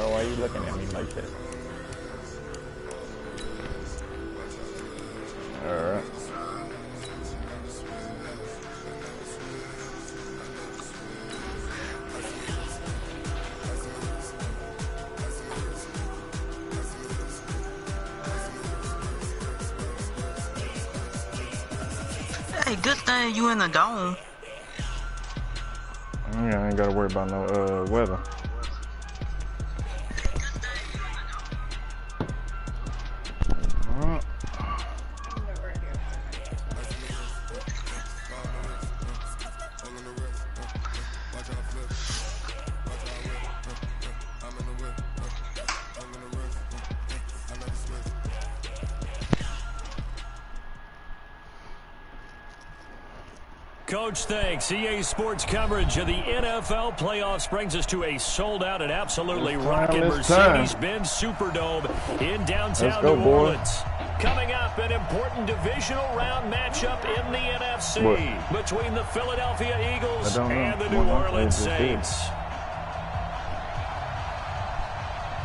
Bro, why are you looking at me like that? Alright. Hey, good thing you in the dome. Yeah, I ain't gotta worry about no weather. Coach, thanks. EA Sports coverage of the NFL playoffs brings us to a sold-out and absolutely rocking Mercedes-Benz Superdome in downtown New Orleans. Coming up, an important divisional round matchup in the NFC between the Philadelphia Eagles and the New Orleans Saints.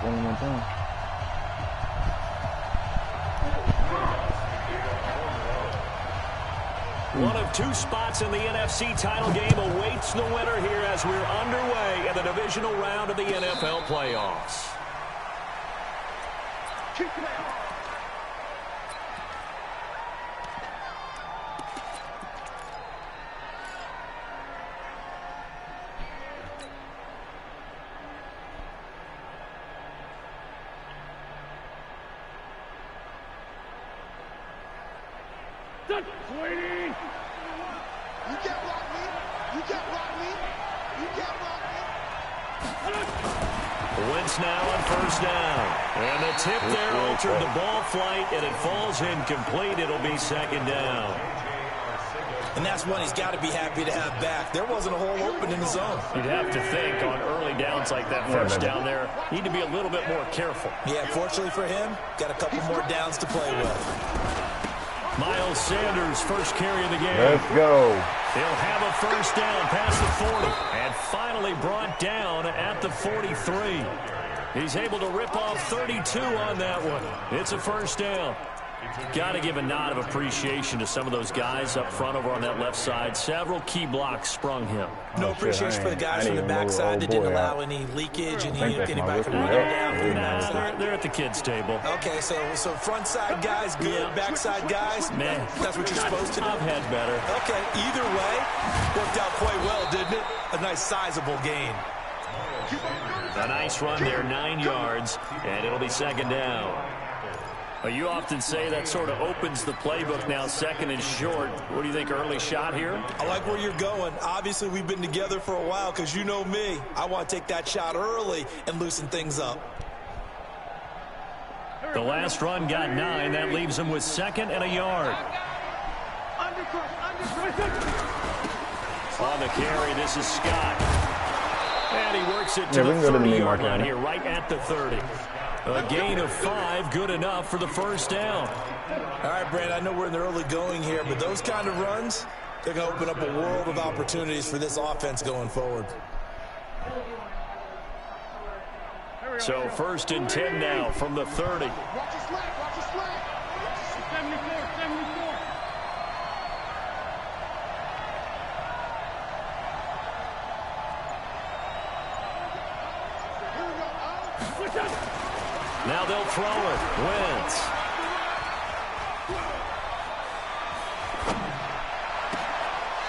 One more time. One of two spots in the NFC title game awaits the winner here as we're underway in the divisional round of the NFL playoffs. Wentz now on first down. And the tip there altered the ball flight, and it falls incomplete. It'll be second down. And that's one he's got to be happy to have back. There wasn't a hole open in the zone. You'd have to think on early downs like that first down there, need to be a little bit more careful. Yeah, fortunately for him, got a couple more downs to play with. Miles Sanders, first carry of the game. Let's go. He'll have a first down past the 40 and finally brought down at the 43. He's able to rip off 32 on that one. It's a first down. Got to give a nod of appreciation to some of those guys up front over on that left side. Several key blocks sprung him. No appreciation for the guys from the backside that didn't allow any leakage and anybody from running down from the backside. They're at the kids' table. Okay, so front side guys good, backside guys, man, that's what you're supposed to do. I've had better. Okay, either way, worked out quite well, didn't it? A nice sizable gain. A nice run there, 9 yards, and it'll be second down. Well, you often say that sort of opens the playbook now, second and short. What do you think, early shot here? I like where you're going. Obviously, we've been together for a while because you know me. I want to take that shot early and loosen things up. The last run got 9. That leaves him with second and a yard. On the carry, this is Scott. And he works it to the 30-yard line here, right at the 30. A gain of 5, good enough for the first down. All right, Brand, I know we're in the early going here, but those kind of runs, they're going to open up a world of opportunities for this offense going forward. So first and 10 now from the 30. Now they'll throw it. Wentz.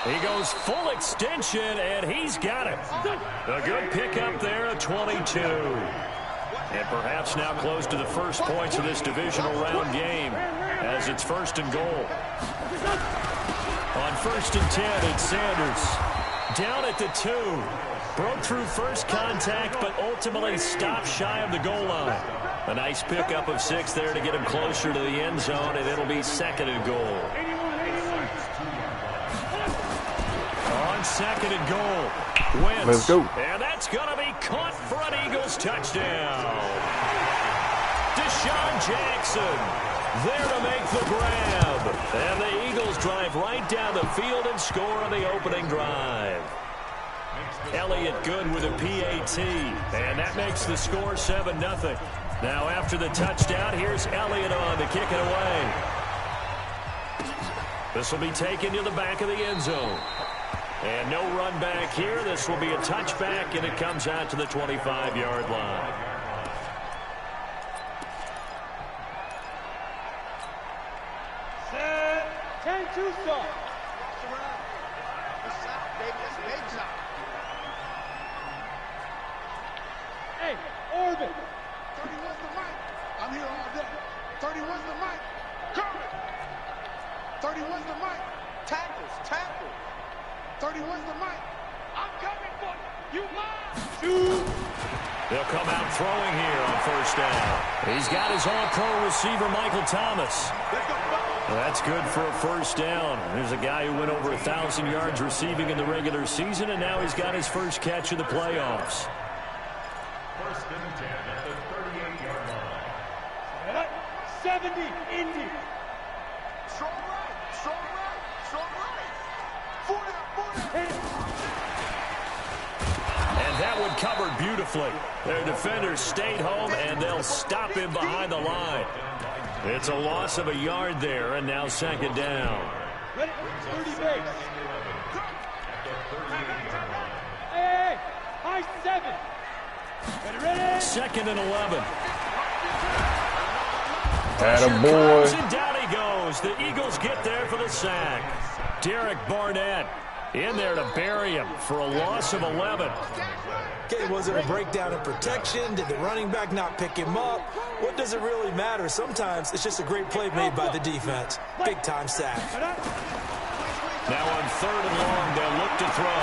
He goes full extension, and he's got it. A good pickup there, a 22. And perhaps now close to the first points of this divisional round game as it's first and goal. On first and 10, it's Sanders. Down at the 2. Broke through first contact, but ultimately stopped shy of the goal line. A nice pickup of 6 there to get him closer to the end zone, and it'll be second and goal. On second and goal, Wentz. Let's go. And that's going to be caught for an Eagles touchdown. Deshaun Jackson there to make the grab. And the Eagles drive right down the field and score on the opening drive. Elliott good with a PAT. And that makes the score 7-0. Now after the touchdown, here's Elliott on to kick it away. This will be taken to the back of the end zone. And no run back here. This will be a touchback, and it comes out to the 25-yard line. Set. 10-2 stop. Hey, Orbit. 31's the mic. I'm here all day. 31's the mic. Coming. 31's the mic. Tackles. 31's the mic. I'm coming for you. You must. Shoot. They'll come out throwing here on first down. He's got his all-pro receiver, Michael Thomas. That's good for a first down. There's a guy who went over 1,000 yards receiving in the regular season, and now he's got his first catch of the playoffs. First and 10 at the 38-yard line. 70, Indy. Strong right. 40. And that one covered beautifully. Their defenders stayed home, and they'll stop him behind the line. It's a loss of a yard there, and now second down. Ready? 30 base. Hey, high 7. Ready? Second and 11. Attaboy. And down he goes. The Eagles get there for the sack. Derek Barnett in there to bury him for a loss of 11. Okay, was it a breakdown in protection? Did the running back not pick him up? What does it really matter? Sometimes it's just a great play made by the defense. Big-time sack. Now on 3rd and long, they'll look to throw.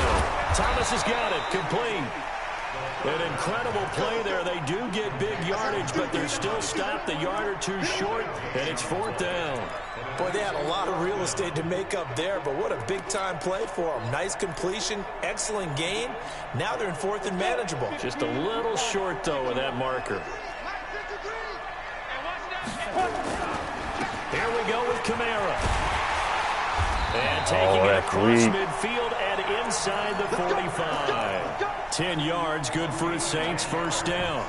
Thomas has got it. Complete. An incredible play there. They do get big yardage, but they're still stopped a yard or two short, and it's 4th down. Boy, they had a lot of real estate to make up there, but what a big-time play for them. Nice completion, excellent gain. Now they're in 4th and manageable. Just a little short, though, with that marker. Here we go with Kamara. And taking it across midfield and inside the 45. 10 yards, good for his Saints, first down.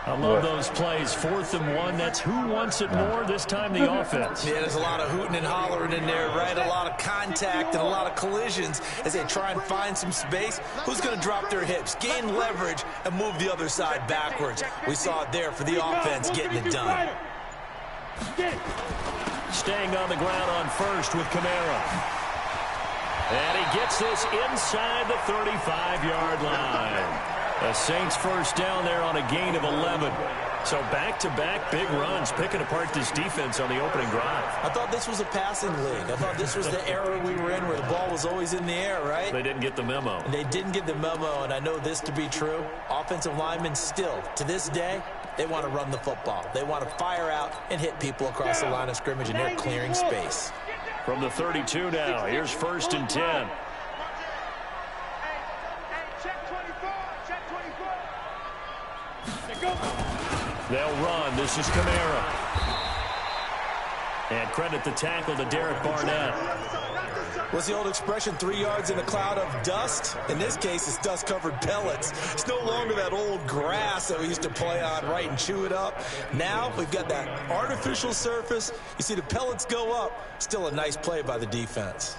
I love those plays. 4th and 1. That's who wants it more, this time the offense. Yeah, there's a lot of hooting and hollering in there, right? A lot of contact and a lot of collisions as they try and find some space. Who's going to drop their hips, gain leverage, and move the other side backwards? We saw it there for the offense getting it done. Staying on the ground on first with Kamara. And he gets this inside the 35-yard line. The Saints first down there on a gain of 11. So back-to-back big runs, picking apart this defense on the opening drive. I thought this was a passing league. I thought this was the era we were in where the ball was always in the air, right? They didn't get the memo. And they didn't get the memo, and I know this to be true. Offensive linemen still, to this day, they want to run the football. They want to fire out and hit people across the line of scrimmage, and they're clearing space. From the 32 now, here's 1st and 10. They'll run. This is Kamara. And credit the tackle to Derek Barnett. What's the old expression, 3 yards in a cloud of dust? In this case, it's dust-covered pellets. It's no longer that old grass that we used to play on, right, and chew it up. Now we've got that artificial surface. You see the pellets go up. Still a nice play by the defense.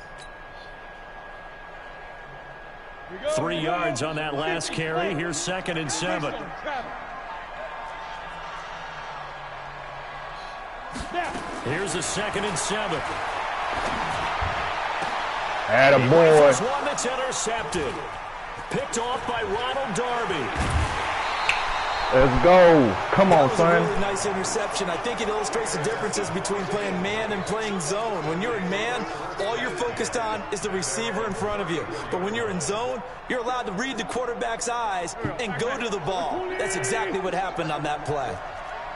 3 yards on that last carry. Here's 2nd and 7. Here's a 2nd and 7. Attaboy. One that's intercepted. Picked off by Ronald Darby. Let's go. Come on, son. That was a really nice interception. I think it illustrates the differences between playing man and playing zone. When you're in man, all you're focused on is the receiver in front of you. But when you're in zone, you're allowed to read the quarterback's eyes and go to the ball. That's exactly what happened on that play.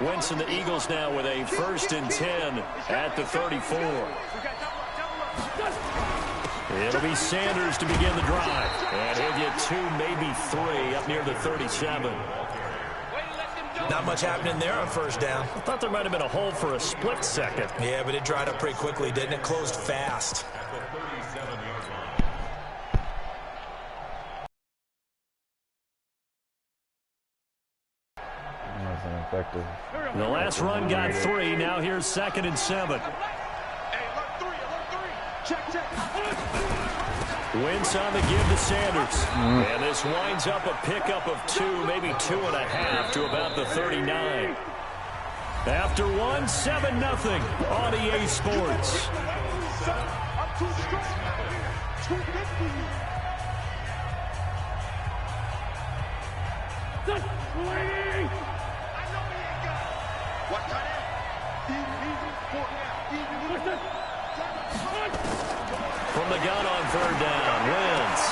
Wentz and the Eagles now with a 1st and 10 at the 34. It'll be Sanders to begin the drive. And he'll get 2, maybe 3 up near the 37. Not much happening there on first down. I thought there might have been a hole for a split second. Yeah, but it dried up pretty quickly, didn't it? Closed fast. Effective. The last run got 3. Now here's 2nd and 7. Wentz on the give to Sanders. And this winds up a pickup of 2, maybe 2.5 to about the 39. After 1, 7-0 on EA Sports. From the gun on 3rd down, Wentz.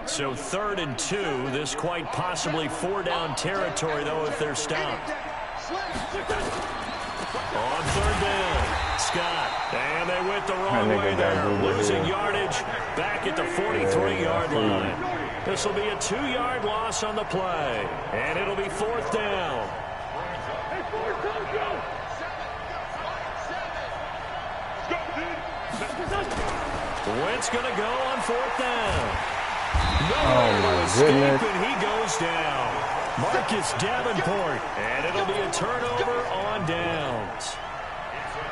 So 3rd and 2. This quite possibly 4-down territory, though, if they're stopped. On 3rd down, Scott. And they went the wrong way there. Losing yardage back at the 43-yard line. This will be a 2-yard loss on the play. And it'll be 4th down. Wentz going to go on 4th down. Oh, my goodness. And he goes down. Marcus Davenport. And it'll be a turnover on downs.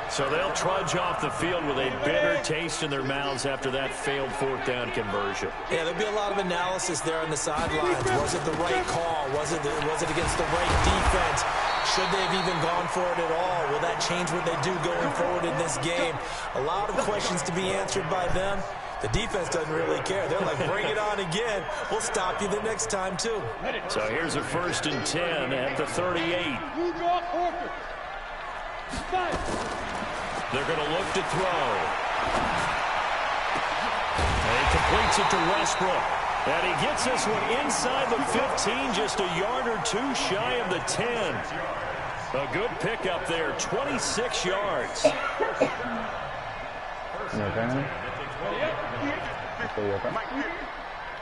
So they'll trudge off the field with a bitter taste in their mouths after that failed 4th down conversion. Yeah, there'll be a lot of analysis there on the sidelines. Was it the right call? Was it against the right defense? Should they have even gone for it at all? Will that change what they do going forward in this game? A lot of questions to be answered by them. The defense doesn't really care. They're like, bring it on again. We'll stop you the next time, too. So here's a 1st and 10 at the 38. They're going to look to throw. And he completes it to Westbrook. And he gets this one inside the 15, just a yard or 2 shy of the 10. A good pickup there, 26 yards. You okay?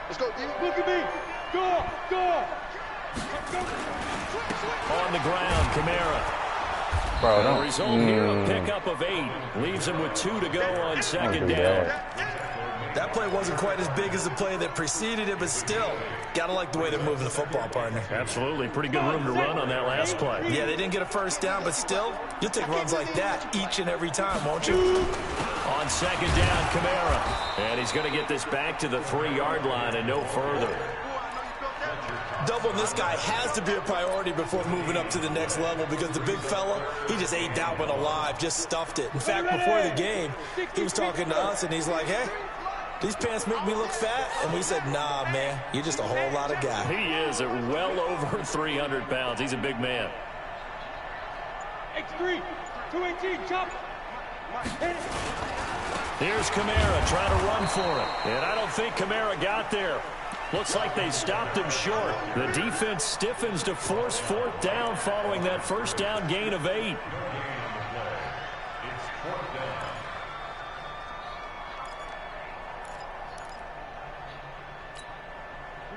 Let's go, D. Look at me. Go. On the ground, Kamara. Bro, The result here, a pickup of 8. Leaves him with 2 to go on 2nd down. That play wasn't quite as big as the play that preceded it, but still, gotta like the way they're moving the football, partner. Absolutely. Pretty good room to run on that last play. Yeah, they didn't get a 1st down, but still, you'll take runs like that each and every time, won't you? On 2nd down, Kamara. And he's going to get this back to the 3-yard line and no further. Doubling this guy has to be a priority before moving up to the next level because the big fella, he just ate that one alive, just stuffed it. In fact, before the game, he was talking to us, and he's like, hey, these pants make me look fat. And we said, nah, man, you're just a whole lot of guy. He is at well over 300 pounds. He's a big man. X3, 218, chop. Here's Kamara trying to run for it. And I don't think Kamara got there. Looks like they stopped him short. The defense stiffens to force 4th down following that 1st down gain of 8.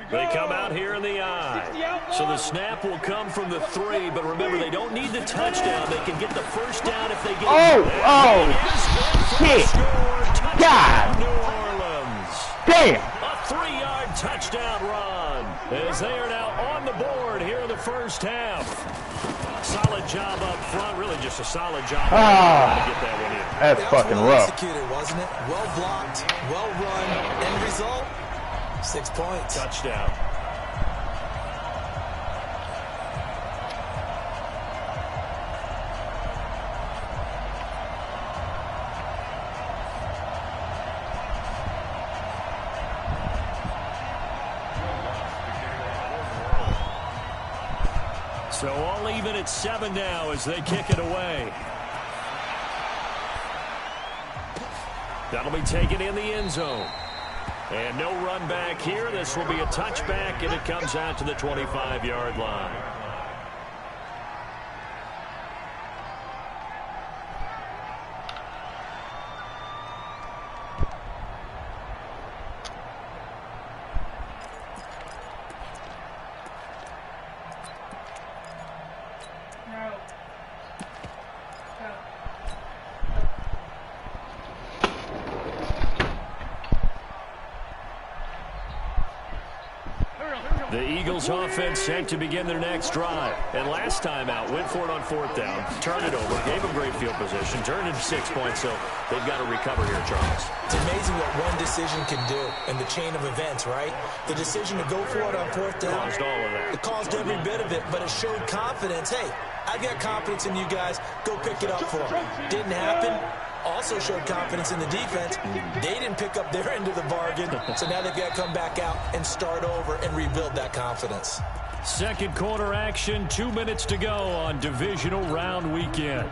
They come out here in the eye. So the snap will come from the 3, but remember, they don't need the touchdown. They can get the 1st down if they get it. Shit. God. New Orleans. Damn. A 3-yard touchdown run as they are now on the board here in the 1st half. Solid job up front. Really just a solid job to get that one in. That's fucking rough. Executed, wasn't it? Well blocked, well run. End result, 6 points. Touchdown. So all even at 7 now as they kick it away. That'll be taken in the end zone. And no run back here. This will be a touchback, and it comes out to the 25-yard line. The Eagles offense set to begin their next drive. And last time out, went for it on 4th down, turned it over, gave them great field position, turned it 6 points, so they've got to recover here, Charles. It's amazing what one decision can do in the chain of events, right? The decision to go for it on 4th down. Caused all of that. It caused every bit of it, but it showed confidence. Hey, I've got confidence in you guys. Go pick it up for them. Didn't happen. Also showed confidence in the defense. They didn't pick up their end of the bargain, so now they've got to come back out and start over and rebuild that confidence. Second quarter action, 2 minutes to go on divisional round weekend.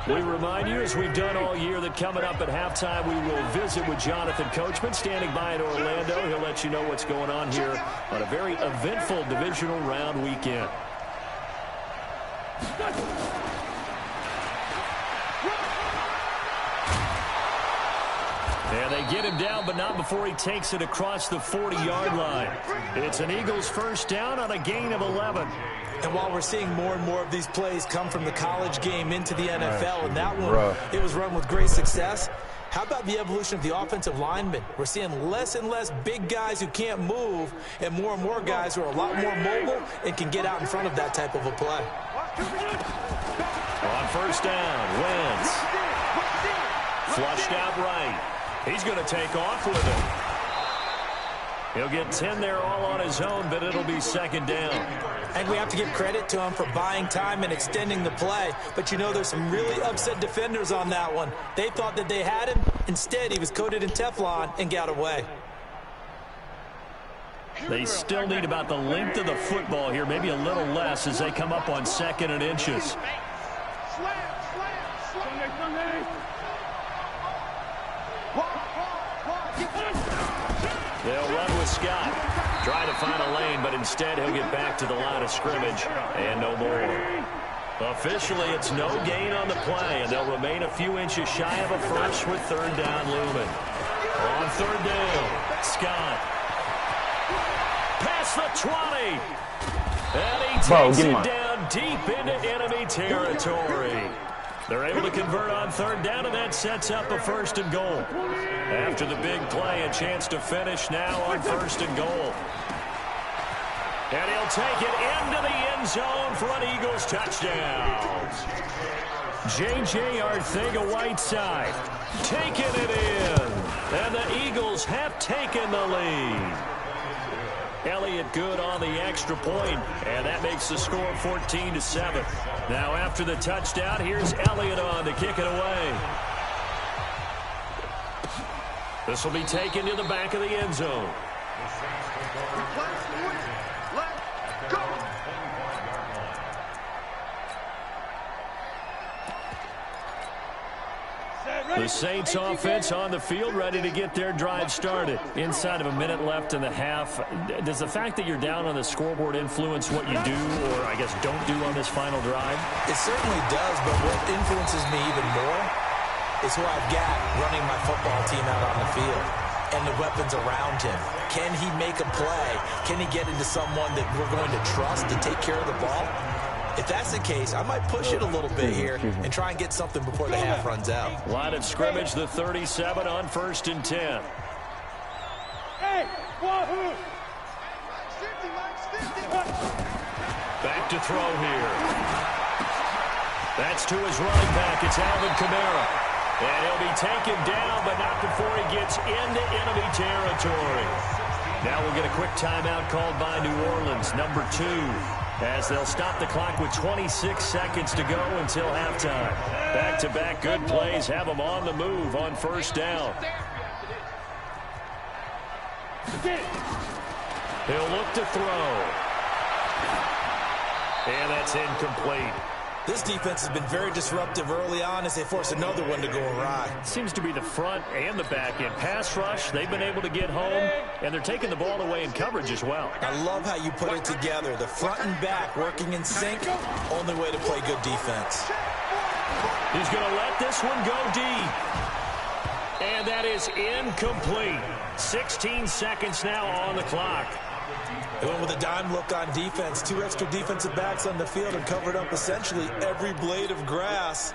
We remind you, as we've done all year, that coming up at halftime, we will visit with Jonathan Coachman, standing by in Orlando. He'll let you know what's going on here on a very eventful divisional round weekend. And they get him down, but not before he takes it across the 40-yard line. It's an Eagles first down on a gain of 11. And while we're seeing more and more of these plays come from the college game into the NFL, and that one, it was run with great success. How about the evolution of the offensive linemen? We're seeing less and less big guys who can't move and more guys who are a lot more mobile and can get out in front of that type of a play. On first down, Wentz. Flushed out right. He's going to take off with it. He'll get 10 there all on his own, but it'll be second down. I think we have to give credit to him for buying time and extending the play. But, you know, there's some really upset defenders on that one. They thought that they had him. Instead, he was coated in Teflon and got away. They still need about the length of the football here, maybe a little less as they come up on 2nd and inches. They'll run with Scott. Try to find a lane, but instead he'll get back to the line of scrimmage and no more. Officially, it's no gain on the play, and they'll remain a few inches shy of a first with 3rd down looming. On 3rd down, Scott. Past the 20. And he takes it down deep into enemy territory. They're able to convert on 3rd down, and that sets up a 1st and goal. After the big play, a chance to finish now on 1st and goal. And he'll take it into the end zone for an Eagles touchdown. J.J. Arcega-Whiteside taking it in. And the Eagles have taken the lead. Elliott good on the extra point, and that makes the score 14-7. Now after the touchdown, here's Elliott on to kick it away. This will be taken to the back of the end zone. The Saints offense on the field, ready to get their drive started. Inside of a minute left in the half. Does the fact that you're down on the scoreboard influence what you do, or I guess don't do on this final drive? It certainly does, but what influences me even more is who I've got running my football team out on the field and the weapons around him. Can he make a play? Can he get into someone that we're going to trust to take care of the ball? If that's the case, I might push it a little bit here and try and get something before the half runs out. Line of scrimmage, the 37 on 1st and 10. Hey, wahoo! Back to throw here. That's to his running back. It's Alvin Kamara. And he'll be taken down, but not before he gets into enemy territory. Now we'll get a quick timeout called by New Orleans, number 2. As they'll stop the clock with 26 seconds to go until halftime. Back-to-back good plays have them on the move on 1st down. He'll look to throw. And that's incomplete. This defense has been very disruptive early on as they force another one to go awry. Seems to be the front and the back end. Pass rush, they've been able to get home, and they're taking the ball away in coverage as well. I love how you put it together. The front and back working in sync. Only way to play good defense. He's going to let this one go deep. And that is incomplete. 16 seconds now on the clock. They went with a dime look on defense. 2 extra defensive backs on the field and covered up essentially every blade of grass.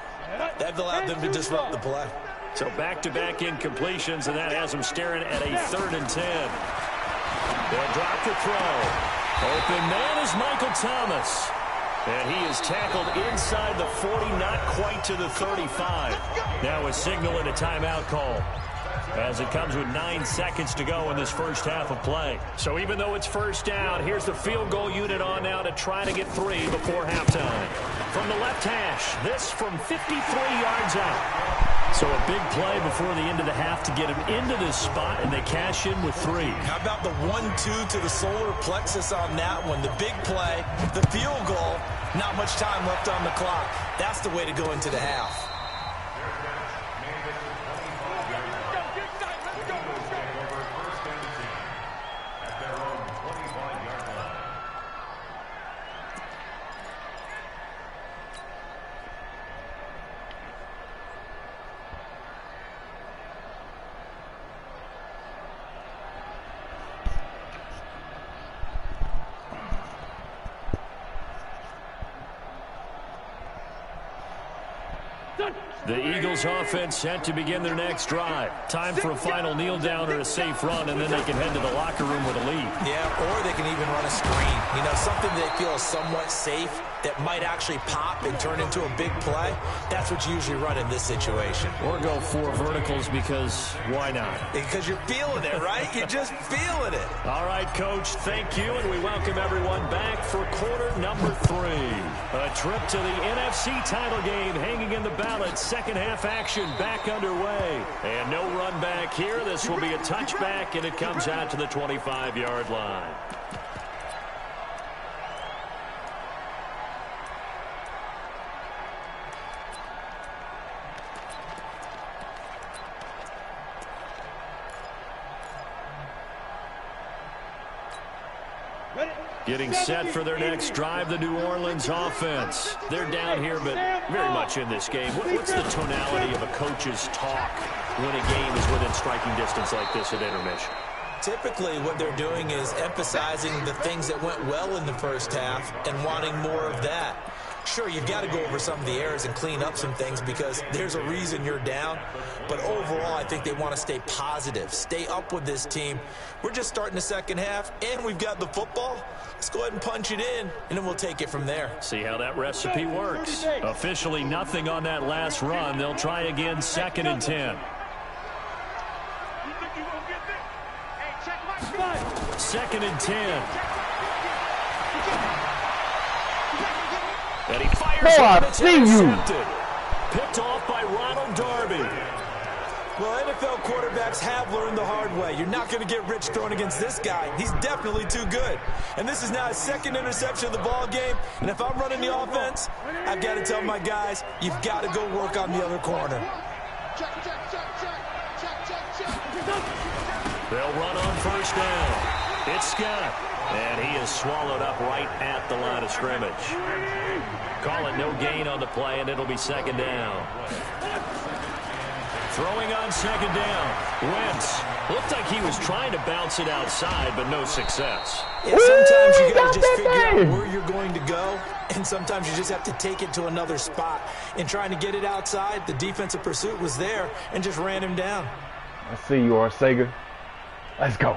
That allowed them to disrupt the play. So back-to-back incompletions, and that has them staring at a 3rd and 10. They'll drop the throw. Open man is Michael Thomas. And he is tackled inside the 40, not quite to the 35. Now a signal and a timeout call, as it comes with 9 seconds to go in this first half of play. So even though it's first down, here's the field goal unit on now to try to get 3 before halftime. From the left hash, this from 53 yards out. So a big play before the end of the half to get him into this spot, and they cash in with 3. How about the 1-2 to the solar plexus on that one? The big play, the field goal, not much time left on the clock. That's the way to go into the half. The Eagles offense set to begin their next drive. Time for a final kneel down or a safe run, and then they can head to the locker room with a lead. Yeah, or they can even run a screen. You know, something they feel is somewhat safe that might actually pop and turn into a big play. That's what you usually run in this situation. Or go 4 verticals, because why not? Because you're feeling it, right? You're just feeling it. All right, Coach, thank you, and we welcome everyone back for quarter number 3. A trip to the NFC title game hanging in the balance. Second half action back underway. And no run back here. This will be a touchback, and it comes out to the 25-yard line. Getting set for their next drive, the New Orleans offense. They're down here, but very much in this game. What's the tonality of a coach's talk when a game is within striking distance like this at intermission? Typically, what they're doing is emphasizing the things that went well in the first half and wanting more of that. Sure, you've got to go over some of the errors and clean up some things because there's a reason you're down. But overall, I think they want to stay positive, stay up with this team. We're just starting the second half, and we've got the football. Let's go ahead and punch it in, and then we'll take it from there. See how that recipe works. Officially nothing on that last run. They'll try again, 2nd and 10. 2nd and 10. And he fires it, and it's intercepted. Picked off by Ronald Darby. Well, NFL quarterbacks have learned the hard way. You're not going to get rich throwing against this guy. He's definitely too good. And this is now his 2nd interception of the ball game. And if I'm running the offense, I've got to tell my guys, you've got to go work on the other corner. They'll run on 1st down. It's Scott. And he is swallowed up right at the line of scrimmage. Call it no gain on the play, and it'll be 2nd down. Throwing on 2nd down. Wentz looked like he was trying to bounce it outside, but no success. Yeah, sometimes you got to just figure out where you're going to go, and sometimes you just have to take it to another spot. In trying to get it outside, the defensive pursuit was there and just ran him down. I see you, Arcega. Let's go.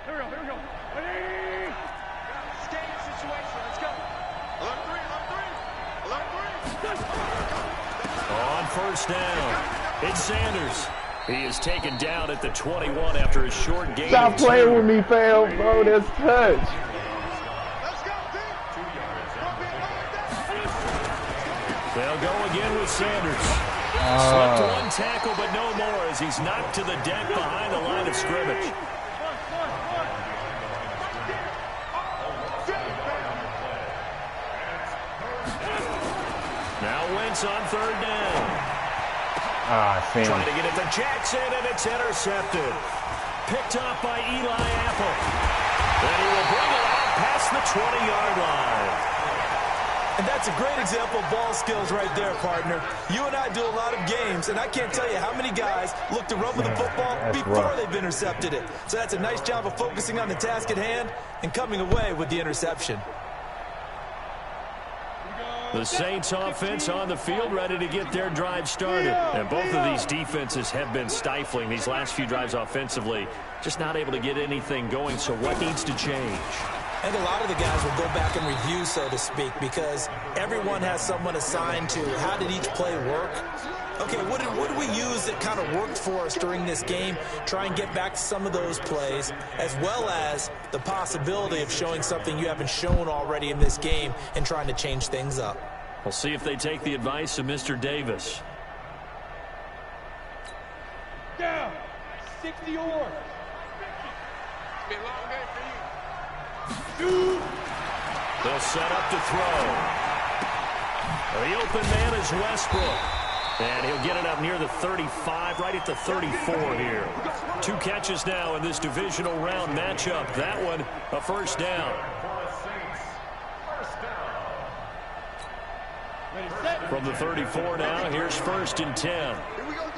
Here we go. Hey! Stay in the situation. Let's go. Alert 3. On 1st down, it's Sanders. He is taken down at the 21 after a short gain. Stop playing with me, fam. Bro, that's touch. Let's go, They'll go again with Sanders. Slipped one tackle, but no more as he's knocked to the deck behind the line of scrimmage. Now Wentz on 3rd down. Trying to get it to Jackson, and it's intercepted. Picked off by Eli Apple. And he will bring it out past the 20-yard line. And That's a great example of ball skills right there, partner. You and I do a lot of games, and I can't tell you how many guys look to run with the football before they've intercepted it. So that's a nice job of focusing on the task at hand and coming away with the interception. The Saints offense on the field, ready to get their drive started. And both of these defenses have been stifling these last few drives offensively. Just not able to get anything going, so what needs to change? I think a lot of the guys will go back and review, so to speak, because everyone has someone assigned to how did each play work. Okay, what did we use that kind of worked for us during this game? Try and get back to some of those plays, as well as the possibility of showing something you haven't shown already in this game and trying to change things up. We'll see if they take the advice of Mr. Davis. Down. 60 or. It's be a long day for you. They'll set up to throw. The open man is Westbrook. And he'll get it up near the 35, right at the 34 here. 2 catches now in this divisional round matchup. That one, a first down. From the 34 now, here's 1st and 10. Here we go,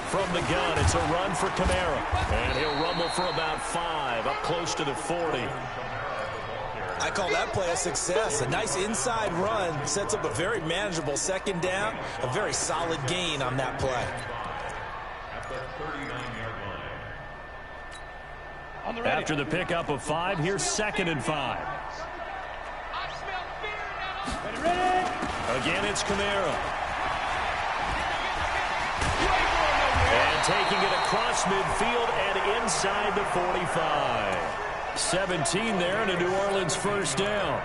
From the gun, it's a run for Kamara. And he'll rumble for about 5, up close to the 40. I call that play a success. A nice inside run sets up a very manageable 2nd down. A very solid gain on that play. After the pickup of 5, here's 2nd and 5. Again, it's Kamara. And taking it across midfield and inside the 45. 17 there and a New Orleans first down.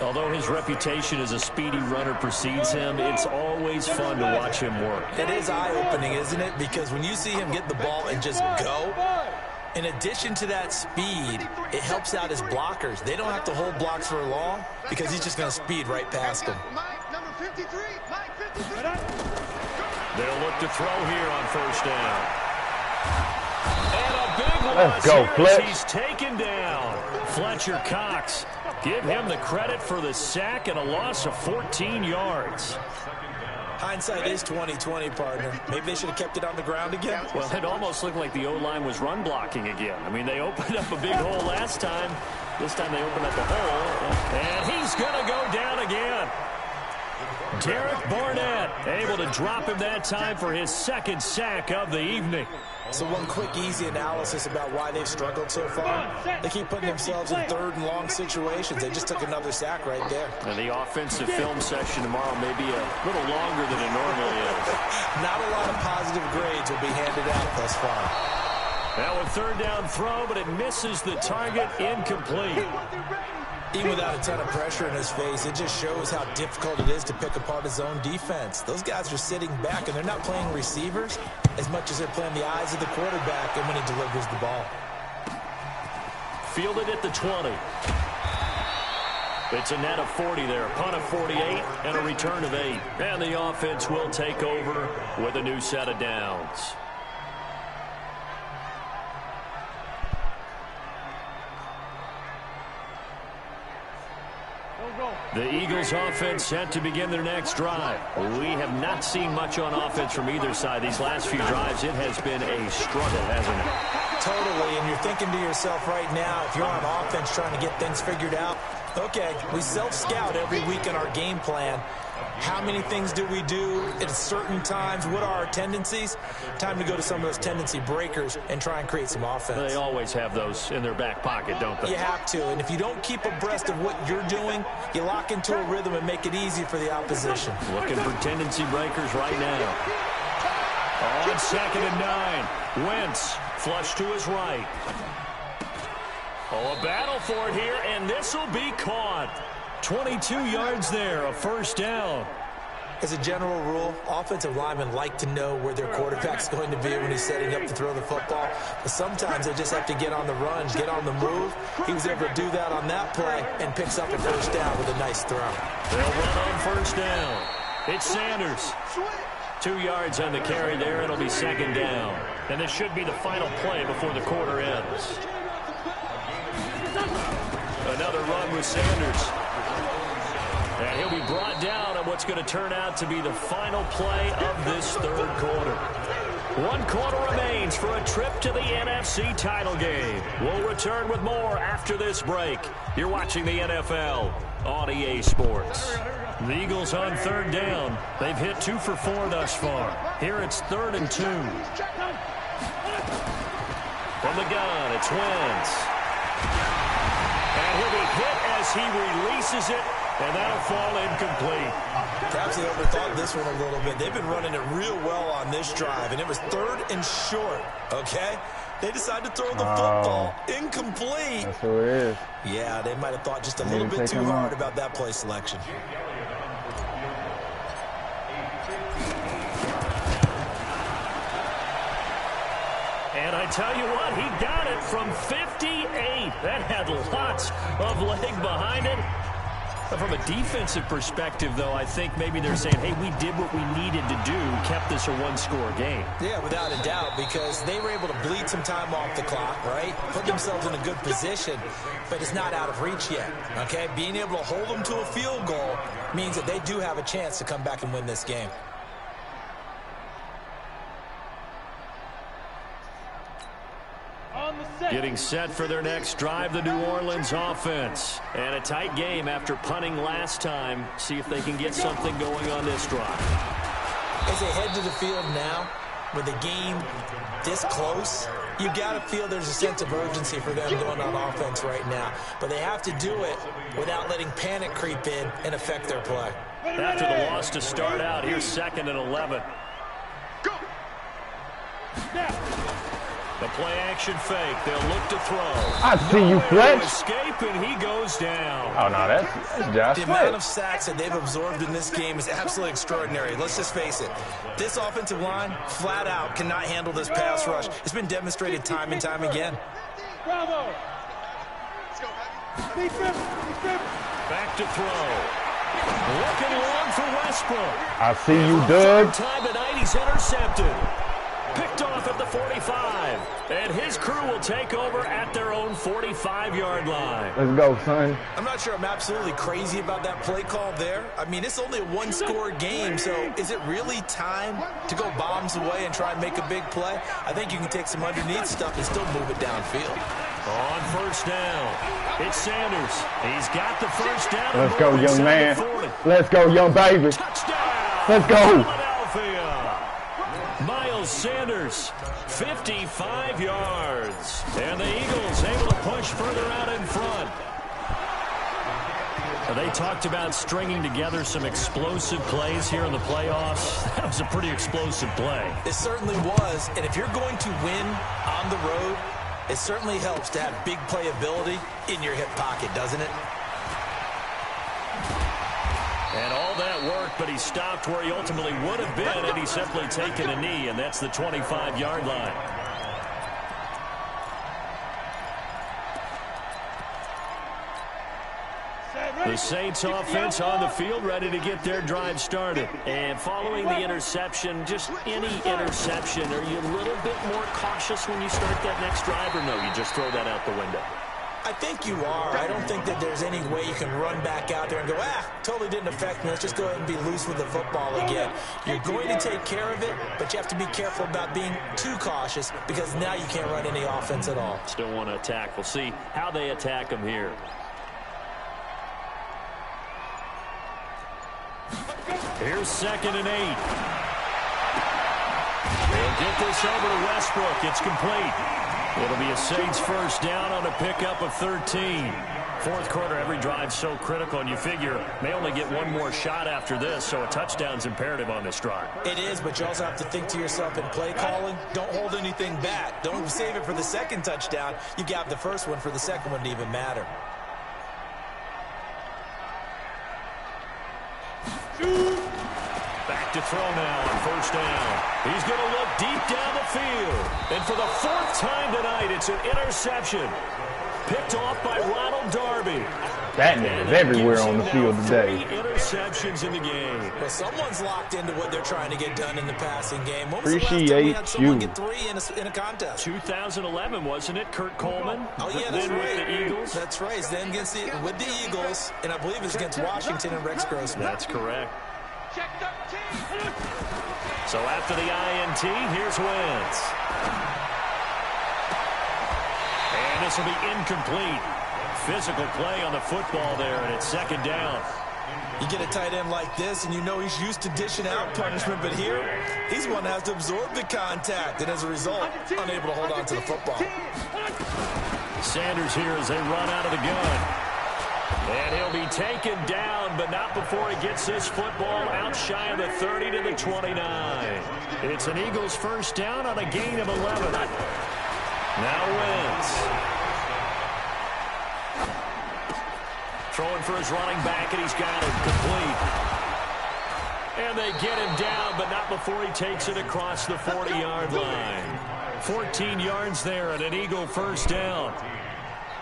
Although his reputation as a speedy runner precedes him, it's always fun to watch him work. It is eye-opening, isn't it? Because when you see him get the ball and just go, in addition to that speed, it helps out his blockers. They don't have to hold blocks for long because he's just going to speed right past them. number 53, Mike 53. They'll look to throw here on first down. And a big Let's loss go, here Fletch. as he's taken down. Fletcher Cox, give him the credit for the sack and a loss of 14 yards. Hindsight is 20/20, partner. Maybe they should have kept it on the ground again. Well, it almost looked like the O-line was run blocking again. I mean, they opened up a big hole last time. This time they opened up a hole. And he's going to go down again. Derek Barnett able to drop him that time for his 2nd sack of the evening. So one quick, easy analysis about why they've struggled so far. They keep putting themselves in 3rd and long situations. They just took another sack right there. And the offensive film session tomorrow may be a little longer than it normally is. Not a lot of positive grades will be handed out thus far. Now a 3rd down throw, but it misses the target, incomplete. Even without a ton of pressure in his face, it just shows how difficult it is to pick apart his own defense. Those guys are sitting back, and they're not playing receivers as much as they're playing the eyes of the quarterback and when he delivers the ball. Fielded at the 20. It's a net of 40 there. Punt of 48 and a return of 8. And the offense will take over with a new set of downs. The Eagles offense set to begin their next drive. We have not seen much on offense from either side. These last few drives, it has been a struggle, hasn't it? Totally, and you're thinking to yourself right now, if you're on offense trying to get things figured out, okay, we self-scout every week in our game plan. How many things do we do at certain times? What are our tendencies? Time to go to some of those tendency breakers and try and create some offense. They always have those in their back pocket, don't they? You have to, and if you don't keep abreast of what you're doing, you lock into a rhythm and make it easy for the opposition. Looking for tendency breakers right now. On 2nd and 9. Wentz flush to his right. Oh, a battle for it here, and this will be caught. 22 yards there, a first down. As a general rule, offensive linemen like to know where their quarterback's going to be when he's setting up to throw the football. But sometimes they just have to get on the run, get on the move. He was able to do that on that play and picks up a first down with a nice throw. They'll run on first down. It's Sanders. 2 yards on the carry there. It'll be 2nd down. And this should be the final play before the quarter ends. line with Sanders. And he'll be brought down on what's going to turn out to be the final play of this third quarter. 1 quarter remains for a trip to the NFC title game. We'll return with more after this break. You're watching the NFL on EA Sports. The Eagles on third down. They've hit 2 for 4 thus far. Here it's 3rd and 2. From the gun, it's Wentz. And he'll be hit as he releases it, and that'll fall incomplete. Perhaps they overthought this one a little bit. They've been running it real well on this drive, and it was 3rd and short, okay? They decided to throw the football. Incomplete. That's who it is. Yeah, they might have thought just a little bit too hard about that play selection. And I tell you what, he got it from 58. That had lots of leg behind it. But from a defensive perspective, though, I think maybe they're saying, hey, we did what we needed to do, kept this a 1-score game. Yeah, without a doubt, because they were able to bleed some time off the clock, right? Put themselves in a good position, but it's not out of reach yet, okay? Being able to hold them to a field goal means that they do have a chance to come back and win this game. Getting set for their next drive, the New Orleans offense. And a tight game after punting last time. See if they can get something going on this drive. As they head to the field now, with the game this close, you got to feel there's a sense of urgency for them going on offense right now. But they have to do it without letting panic creep in and affect their play. After the loss to start out, here's 2nd and 11. Go. Now. The play-action fake. They'll look to throw. I see you, Fletch. Escape, and he goes down. Oh, no, that's Josh The amount of sacks that they've absorbed in this game is absolutely extraordinary. Let's just face it. This offensive line, flat out, cannot handle this pass rush. It's been demonstrated time and time again. Bravo. Back to throw. Looking long for Westbrook. I see you, Doug. Time tonight, he's intercepted. Picked off at the 45. And his crew will take over at their own 45-yard line. Let's go, son. I'm not sure I'm absolutely crazy about that play call there. I mean, it's only a 1-score game, so is it really time to go bombs away and try and make a big play? I think you can take some underneath stuff and still move it downfield. On first down, it's Sanders. He's got the first down. Let's go, young man. Let's go, young baby. Touchdown. Let's go. Philadelphia. Miles Sanders, 55 yards. And the Eagles able to push further out in front. They talked about stringing together some explosive plays here in the playoffs. That was a pretty explosive play. It certainly was. And if you're going to win on the road, it certainly helps to have big playability in your hip pocket, doesn't it? And all that worked, but he stopped where he ultimately would have been had he simply taken a knee, and that's the 25-yard line. The Saints offense on the field, ready to get their drive started. And following the interception, just any interception, are you a little bit more cautious when you start that next drive, or no, you just throw that out the window? I think you are. I don't think that there's any way you can run back out there and go, totally didn't affect me. Let's just go ahead and be loose with the football again. You're going to take care of it, but you have to be careful about being too cautious because now you can't run any offense at all. Still want to attack. We'll see how they attack them here. Here's 2nd and 8. They'll get this over to Westbrook. It's complete. It'll be a Saints first down on a pickup of 13. Fourth quarter, every drive so critical, and you figure may only get one more shot after this, so a touchdown's imperative on this drive. It is, but you also have to think to yourself in play calling, don't hold anything back. Don't save it for the second touchdown. You got the first one for the second one to even matter. Back to throw now on first down. He's going to look deep down the field. And for the 4th time tonight, it's an interception. picked off by Ronald Darby. That nigga's everywhere on the field today. 3 interceptions in the game. Well, someone's locked into what they're trying to get done in the passing game. When was the last time we Appreciate had someone you. get 3 in a contest? 2011, wasn't it? Kurt Coleman. Oh, yeah, that's then right. with the Eagles. That's right. Then against with the Eagles, and I believe it's against Washington and Rex Grossman. That's correct. Check 13. So after the INT, here's Wentz. And this will be incomplete. Physical play on the football there, and it's 2nd down. You get a tight end like this, and you know he's used to dishing out punishment, but here, he's one that has to absorb the contact, and as a result, unable to hold on to the football. Sanders here as they run out of the gun. And he'll be taken down, but not before he gets this football out shy of the 30 to the 29. It's an Eagles 1st down on a gain of 11. Now Wentz. Throwing for his running back, and he's got it complete. And they get him down, but not before he takes it across the 40-yard line. 14 yards there and an Eagle 1st down.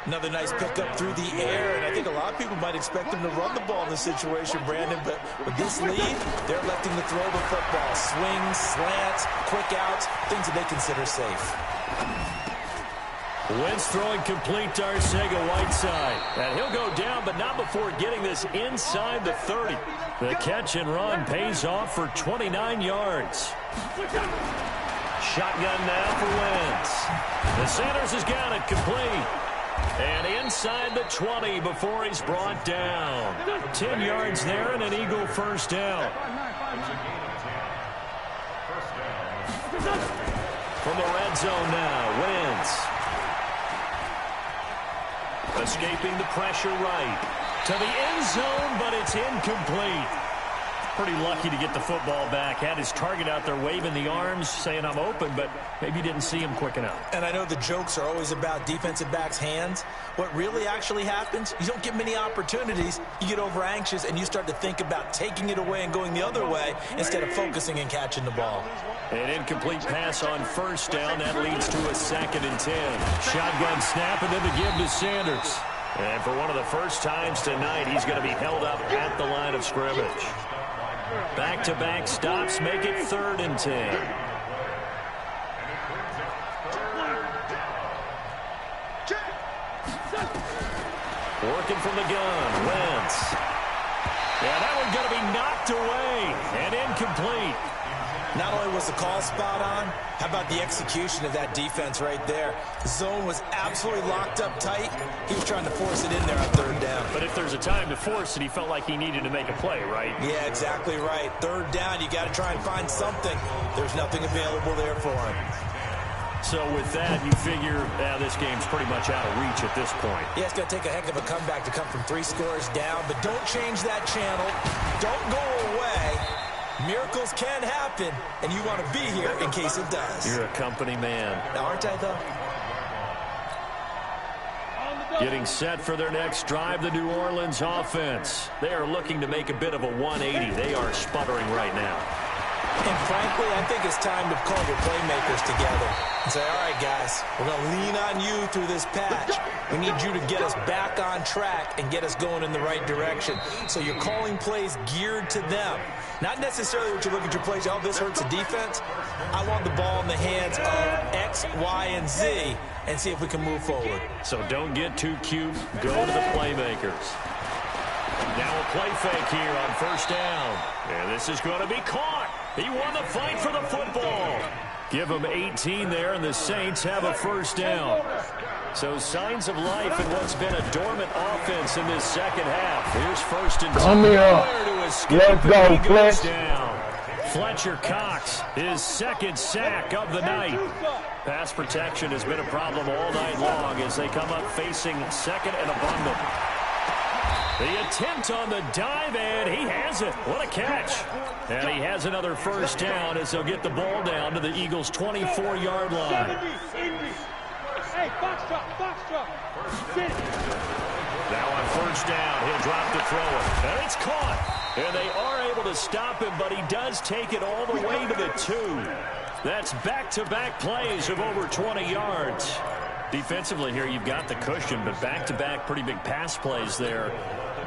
Another nice pickup through the air, and I think a lot of people might expect him to run the ball in this situation, Brandon, but with this lead, they're electing to throw the football. Swings, slants, quick outs, things that they consider safe. Wentz throwing complete to Arcega-Whiteside. And he'll go down, but not before getting this inside the 30. The catch and run pays off for 29 yards. Shotgun now for Wentz. The Sanders has got it complete. And inside the 20 before he's brought down. 10 yards there and an Eagle 1st down. From the red zone now, Wentz. Escaping the pressure right. To the end zone, but it's incomplete. Pretty lucky to get the football back. Had his target out there waving the arms, saying I'm open, but maybe didn't see him quick enough. And I know the jokes are always about defensive backs' hands. What really actually happens, you don't get many opportunities. You get over anxious, and you start to think about taking it away and going the other way instead of focusing and catching the ball. An incomplete pass on 1st down. That leads to a 2nd and 10. Shotgun snap, and then the give to Sanders. And for one of the first times tonight, he's going to be held up at the line of scrimmage. Back-to-back stops make it 3rd and 10. Working from the gun, Wentz. Yeah, that one's going to be knocked away and incomplete. Not only was the call spot on, how about the execution of that defense right there? The zone was absolutely locked up tight. He was trying to force it in there on 3rd down. But if there's a time to force it, he felt like he needed to make a play, right? Yeah, exactly right. 3rd down, you got to try and find something. There's nothing available there for him. So with that, you figure this game's pretty much out of reach at this point. Yeah, it's going to take a heck of a comeback to come from 3 scores down, but don't change that channel. Don't go away. Miracles can happen, and you want to be here in case it does. You're a company man. Aren't I, though? Getting set for their next drive, the New Orleans offense. They are looking to make a bit of a 180. They are sputtering right now. And frankly, I think it's time to call your playmakers together and say, all right, guys, we're going to lean on you through this patch. We need you to get us back on track and get us going in the right direction. So you're calling plays geared to them. Not necessarily what you look at your plays, oh, this hurts the defense. I want the ball in the hands of X, Y, and Z and see if we can move forward. So don't get too cute. Go to the playmakers. Now a play fake here on 1st down. And this is going to be caught. He won the fight for the football. Give him 18 there, and the Saints have a 1st down. So signs of life in what's been a dormant offense in this 2nd half. Here's 1st and 10. Come here. Let's go, Fletch. Down. Fletcher Cox, his 2nd sack of the night. Pass protection has been a problem all night long as they come up facing 2nd and abundant. The attempt on the dive, and he has it. What a catch. And he has another 1st down as they'll get the ball down to the Eagles' 24-yard line. Hey, box drop. Now on 1st down, he'll drop to throw it. And it's caught. And they are able to stop him, but he does take it all the way to the 2. That's back-to-back plays of over 20 yards. Defensively here, you've got the cushion, but back-to-back pretty big pass plays there.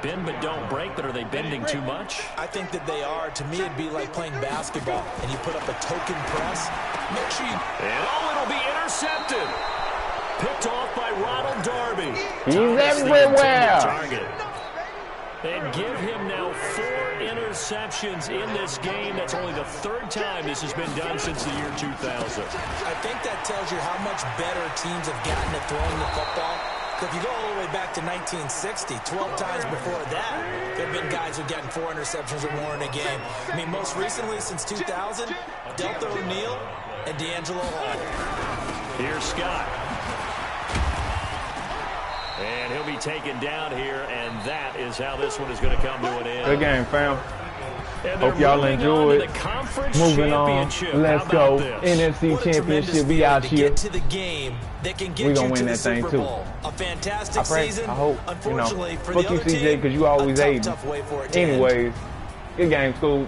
Bend but don't break, but are they bending too much? I think that they are. To me, it'd be like playing basketball, and you put up a token press. And it'll be intercepted. Picked off by Ronald Darby. He's everywhere. Target. And give him now 4 interceptions in this game. That's only the 3rd time this has been done since the year 2000. I think that tells you how much better teams have gotten at throwing the football. If you go all the way back to 1960, 12 times before that, there have been guys who've gotten 4 interceptions or more in a game. I mean, most recently since 2000, Delta O'Neal and D'Angelo Hall. Here's Scott. And he'll be taken down here, and that is how this one is going to come to an end. Good game, fam. Hope y'all enjoyed. Moving on. Let's go. NFC Championship. We out here. We're going to win that thing, too. A fantastic I pray. season. I hope. You know, Unfortunately, for fuck the you, other CJ, team, because you always a ate. tough way for it to end. Anyways, good game, school.